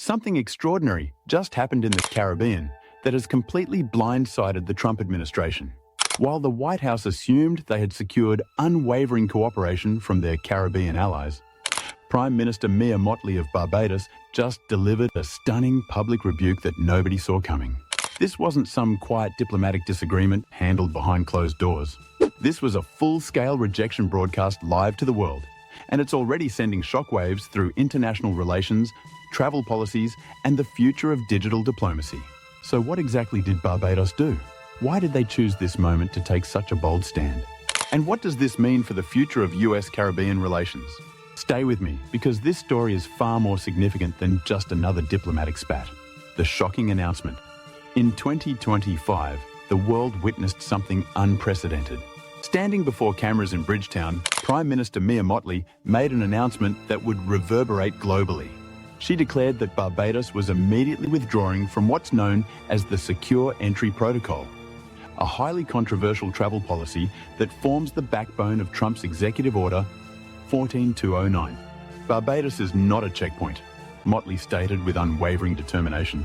Something extraordinary just happened in the Caribbean that has completely blindsided the Trump administration. While the White House assumed they had secured unwavering cooperation from their Caribbean allies, Prime Minister Mottley of Barbados just delivered a stunning public rebuke that nobody saw coming. This wasn't some quiet diplomatic disagreement handled behind closed doors. This was a full-scale rejection broadcast live to the world, and it's already sending shockwaves through international relations, travel policies, and the future of digital diplomacy. So what exactly did Barbados do? Why did they choose this moment to take such a bold stand? And what does this mean for the future of US-Caribbean relations? Stay with me, because this story is far more significant than just another diplomatic spat. The shocking announcement. In 2025, the world witnessed something unprecedented. Standing before cameras in Bridgetown, Prime Minister Mottley made an announcement that would reverberate globally. She declared that Barbados was immediately withdrawing from what's known as the Secure Entry Protocol, a highly controversial travel policy that forms the backbone of Trump's Executive Order 14209. Barbados is not a checkpoint, Mottley stated with unwavering determination.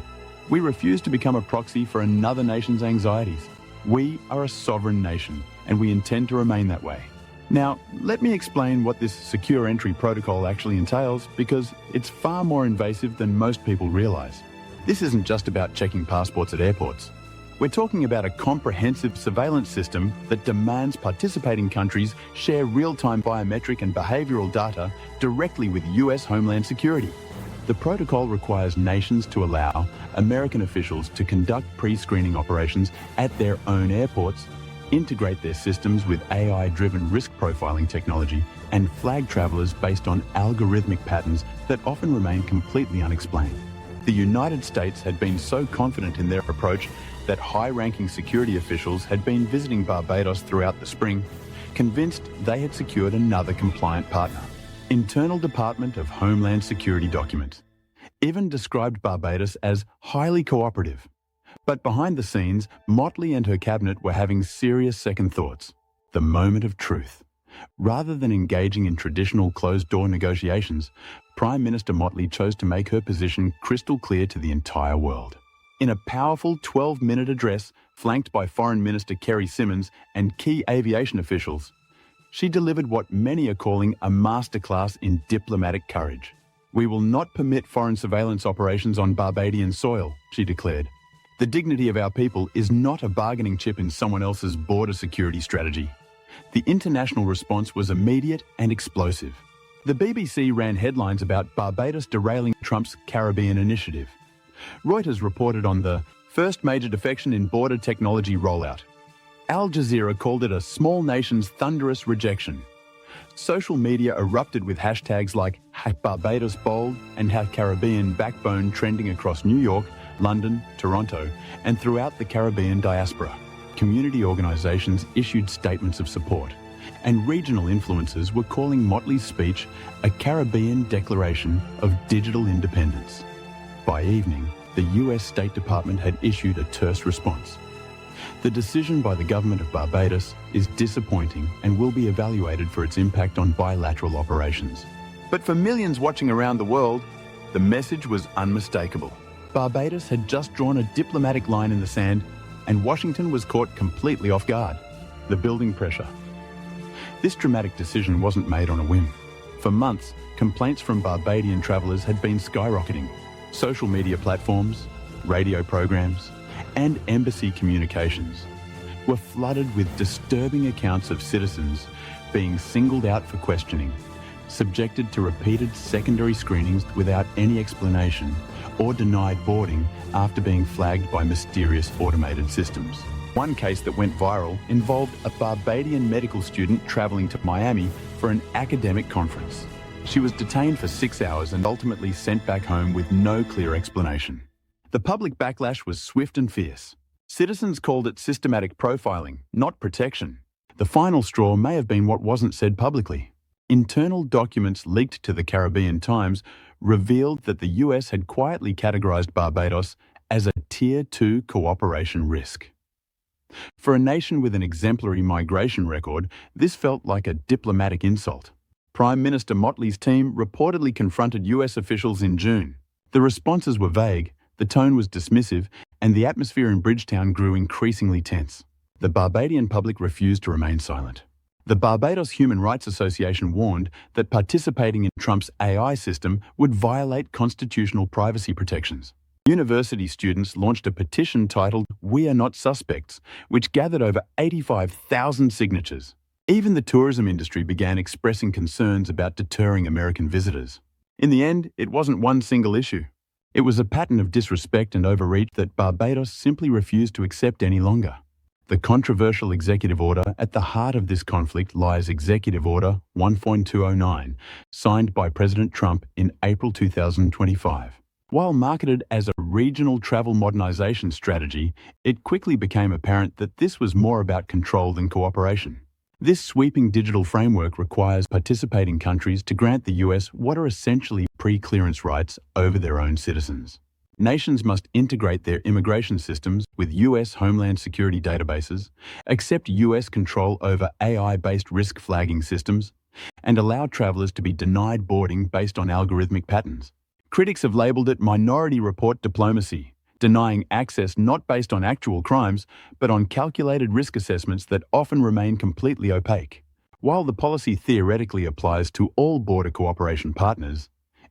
We refuse to become a proxy for another nation's anxieties. We are a sovereign nation, and we intend to remain that way. Now, let me explain what this Secure Entry Protocol actually entails, because it's far more invasive than most people realize. This isn't just about checking passports at airports. We're talking about a comprehensive surveillance system that demands participating countries share real-time biometric and behavioral data directly with US Homeland Security. The protocol requires nations to allow American officials to conduct pre-screening operations at their own airports, integrate their systems with AI-driven risk profiling technology, and flag travelers based on algorithmic patterns that often remain completely unexplained. The United States had been so confident in their approach that high-ranking security officials had been visiting Barbados throughout the spring, convinced they had secured another compliant partner. Internal Department of Homeland Security document even described Barbados as highly cooperative. But behind the scenes, Mottley and her cabinet were having serious second thoughts. The moment of truth. Rather than engaging in traditional closed-door negotiations, Prime Minister Mottley chose to make her position crystal clear to the entire world. In a powerful 12-minute address, flanked by Foreign Minister Kerry Simmons and key aviation officials, she delivered what many are calling a masterclass in diplomatic courage. We will not permit foreign surveillance operations on Barbadian soil, she declared. The dignity of our people is not a bargaining chip in someone else's border security strategy. The international response was immediate and explosive. The BBC ran headlines about Barbados derailing Trump's Caribbean initiative. Reuters reported on the first major defection in border technology rollout. Al Jazeera called it a small nation's thunderous rejection. Social media erupted with hashtags like Barbados Bold and Caribbean Backbone trending across New York, London, Toronto, and throughout the Caribbean diaspora. Community organisations issued statements of support, and regional influencers were calling Mottley's speech a Caribbean declaration of digital independence. By evening, the US State Department had issued a terse response. The decision by the government of Barbados is disappointing and will be evaluated for its impact on bilateral operations. But for millions watching around the world, the message was unmistakable. Barbados had just drawn a diplomatic line in the sand, and Washington was caught completely off guard. The building pressure. This dramatic decision wasn't made on a whim. For months, complaints from Barbadian travellers had been skyrocketing. Social media platforms, radio programs, and embassy communications were flooded with disturbing accounts of citizens being singled out for questioning, subjected to repeated secondary screenings without any explanation, or denied boarding after being flagged by mysterious automated systems. One case that went viral involved a Barbadian medical student travelling to Miami for an academic conference. She was detained for 6 hours and ultimately sent back home with no clear explanation. The public backlash was swift and fierce. Citizens called it systematic profiling, not protection. The final straw may have been what wasn't said publicly. Internal documents leaked to the Caribbean Times revealed that the US had quietly categorized Barbados as a Tier 2 cooperation risk. For a nation with an exemplary migration record, this felt like a diplomatic insult. Prime Minister Mottley's team reportedly confronted US officials in June. The responses were vague, the tone was dismissive, and the atmosphere in Bridgetown grew increasingly tense. The Barbadian public refused to remain silent. The Barbados Human Rights Association warned that participating in Trump's AI system would violate constitutional privacy protections. University students launched a petition titled "We Are Not Suspects," which gathered over 85,000 signatures. Even the tourism industry began expressing concerns about deterring American visitors. In the end, it wasn't one single issue. It was a pattern of disrespect and overreach that Barbados simply refused to accept any longer. The controversial executive order at the heart of this conflict lies Executive Order 1.209, signed by President Trump in April 2025. While marketed as a regional travel modernization strategy, it quickly became apparent that this was more about control than cooperation. This sweeping digital framework requires participating countries to grant the US what are essentially pre-clearance rights over their own citizens. Nations must integrate their immigration systems with US Homeland Security databases, accept US control over AI-based risk flagging systems, and allow travelers to be denied boarding based on algorithmic patterns. Critics have labeled it minority report diplomacy, denying access not based on actual crimes, but on calculated risk assessments that often remain completely opaque. While the policy theoretically applies to all border cooperation partners,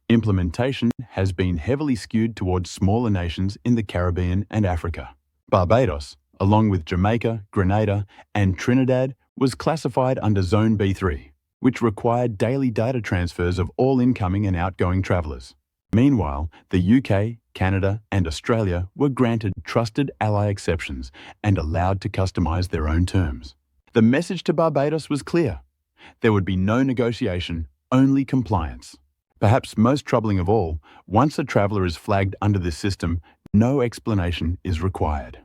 implementation has been heavily skewed towards smaller nations in the Caribbean and Africa. Barbados, along with Jamaica, Grenada, and Trinidad, was classified under Zone B3, which required daily data transfers of all incoming and outgoing travelers. Meanwhile, the UK, Canada, and Australia were granted trusted ally exceptions and allowed to customize their own terms. The message to Barbados was clear. There would be no negotiation, only compliance. Perhaps most troubling of all, once a traveler is flagged under this system, no explanation is required.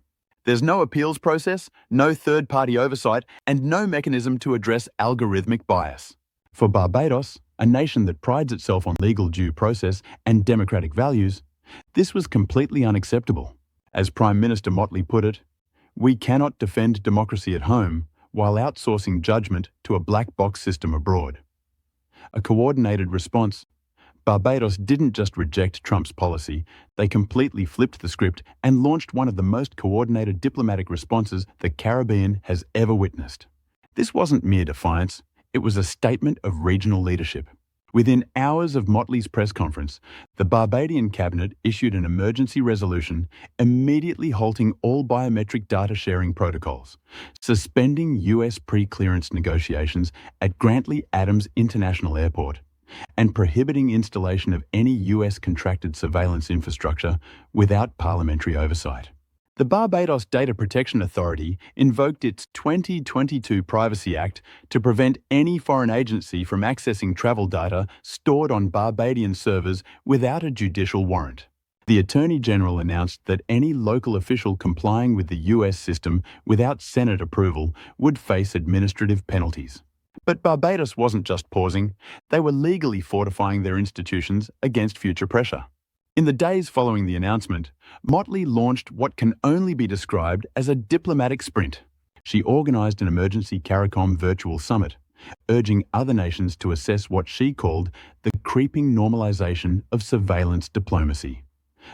There's no appeals process, no third-party oversight, and no mechanism to address algorithmic bias. For Barbados, a nation that prides itself on legal due process and democratic values, this was completely unacceptable. As Prime Minister Mottley put it, "We cannot defend democracy at home while outsourcing judgment to a black box system abroad." A coordinated response. Barbados didn't just reject Trump's policy, they completely flipped the script and launched one of the most coordinated diplomatic responses the Caribbean has ever witnessed. This wasn't mere defiance, it was a statement of regional leadership. Within hours of Mottley's press conference, the Barbadian cabinet issued an emergency resolution immediately halting all biometric data sharing protocols, suspending US pre-clearance negotiations at Grantley Adams International Airport, and prohibiting installation of any US contracted surveillance infrastructure without parliamentary oversight. The Barbados Data Protection Authority invoked its 2022 Privacy Act to prevent any foreign agency from accessing travel data stored on Barbadian servers without a judicial warrant. The Attorney General announced that any local official complying with the US system without Senate approval would face administrative penalties. But Barbados wasn't just pausing, they were legally fortifying their institutions against future pressure. In the days following the announcement, Mottley launched what can only be described as a diplomatic sprint. She organised an emergency CARICOM virtual summit, urging other nations to assess what she called the creeping normalisation of surveillance diplomacy.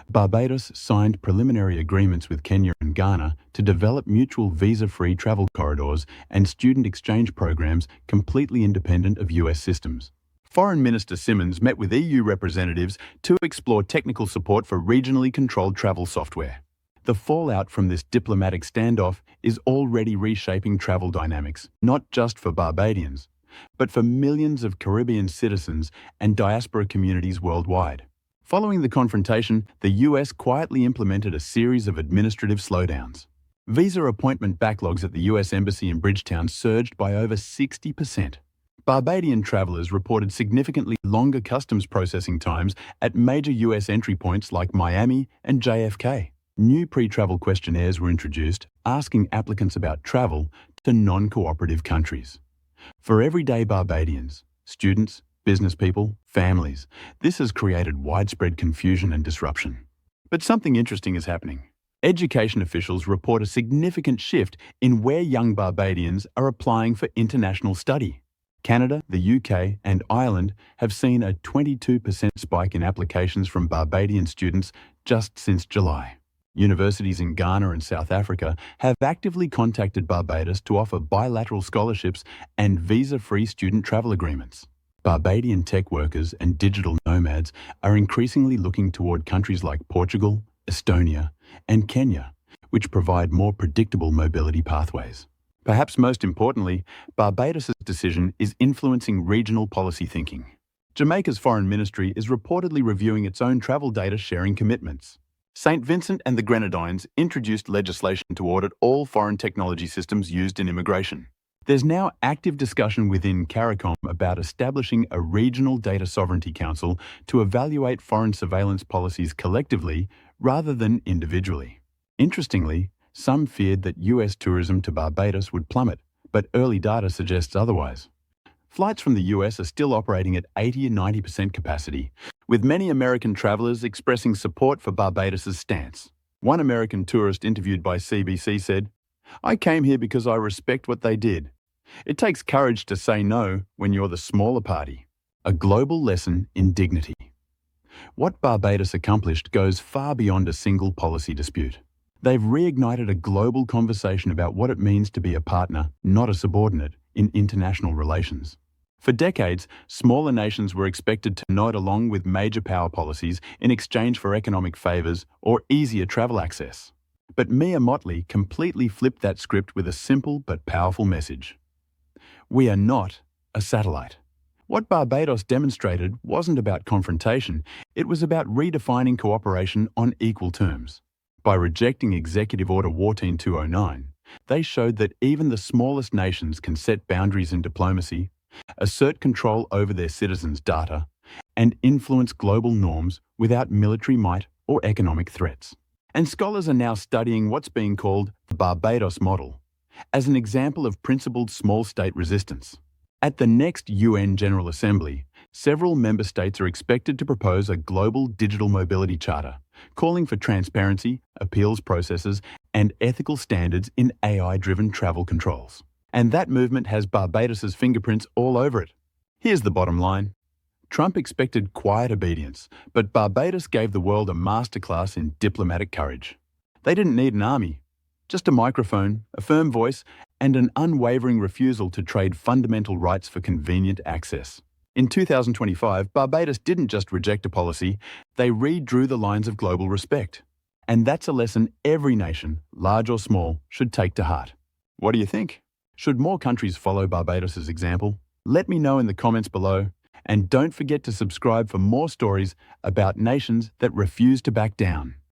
Barbados signed preliminary agreements with Kenya and Ghana to develop mutual visa-free travel corridors and student exchange programs completely independent of US systems. Foreign Minister Simmons met with EU representatives to explore technical support for regionally controlled travel software. The fallout from this diplomatic standoff is already reshaping travel dynamics, not just for Barbadians, but for millions of Caribbean citizens and diaspora communities worldwide. Following the confrontation, the US quietly implemented a series of administrative slowdowns. Visa appointment backlogs at the US Embassy in Bridgetown surged by over 60%. Barbadian travelers reported significantly longer customs processing times at major US entry points like Miami and JFK. New pre-travel questionnaires were introduced, asking applicants about travel to non-cooperative countries. For everyday Barbadians, students, business people, families, this has created widespread confusion and disruption. But something interesting is happening. Education officials report a significant shift in where young Barbadians are applying for international study. Canada, the UK, and Ireland have seen a 22% spike in applications from Barbadian students just since July. Universities in Ghana and South Africa have actively contacted Barbados to offer bilateral scholarships and visa-free student travel agreements. Barbadian tech workers and digital nomads are increasingly looking toward countries like Portugal, Estonia, and Kenya, which provide more predictable mobility pathways. Perhaps most importantly, Barbados' decision is influencing regional policy thinking. Jamaica's foreign ministry is reportedly reviewing its own travel data sharing commitments. St. Vincent and the Grenadines introduced legislation to audit all foreign technology systems used in immigration. There's now active discussion within CARICOM about establishing a regional data sovereignty council to evaluate foreign surveillance policies collectively rather than individually. Interestingly, some feared that US tourism to Barbados would plummet, but early data suggests otherwise. Flights from the US are still operating at 80 and 90% capacity, with many American travelers expressing support for Barbados' stance. One American tourist interviewed by CBC said, "I came here because I respect what they did. It takes courage to say no when you're the smaller party." A global lesson in dignity. What Barbados accomplished goes far beyond a single policy dispute. They've reignited a global conversation about what it means to be a partner, not a subordinate, in international relations. For decades, smaller nations were expected to nod along with major power policies in exchange for economic favours or easier travel access. But Mottley completely flipped that script with a simple but powerful message. We are not a satellite. What Barbados demonstrated wasn't about confrontation, it was about redefining cooperation on equal terms. By rejecting Executive Order 14209, they showed that even the smallest nations can set boundaries in diplomacy, assert control over their citizens' data, and influence global norms without military might or economic threats. And scholars are now studying what's being called the Barbados model as an example of principled small state resistance. At the next UN General Assembly, several member states are expected to propose a global digital mobility charter, calling for transparency, appeals processes, and ethical standards in AI-driven travel controls. And that movement has Barbados' fingerprints all over it. Here's the bottom line. Trump expected quiet obedience, but Barbados gave the world a masterclass in diplomatic courage. They didn't need an army, just a microphone, a firm voice, and an unwavering refusal to trade fundamental rights for convenient access. In 2025, Barbados didn't just reject a policy, they redrew the lines of global respect. And that's a lesson every nation, large or small, should take to heart. What do you think? Should more countries follow Barbados' example? Let me know in the comments below, and don't forget to subscribe for more stories about nations that refuse to back down.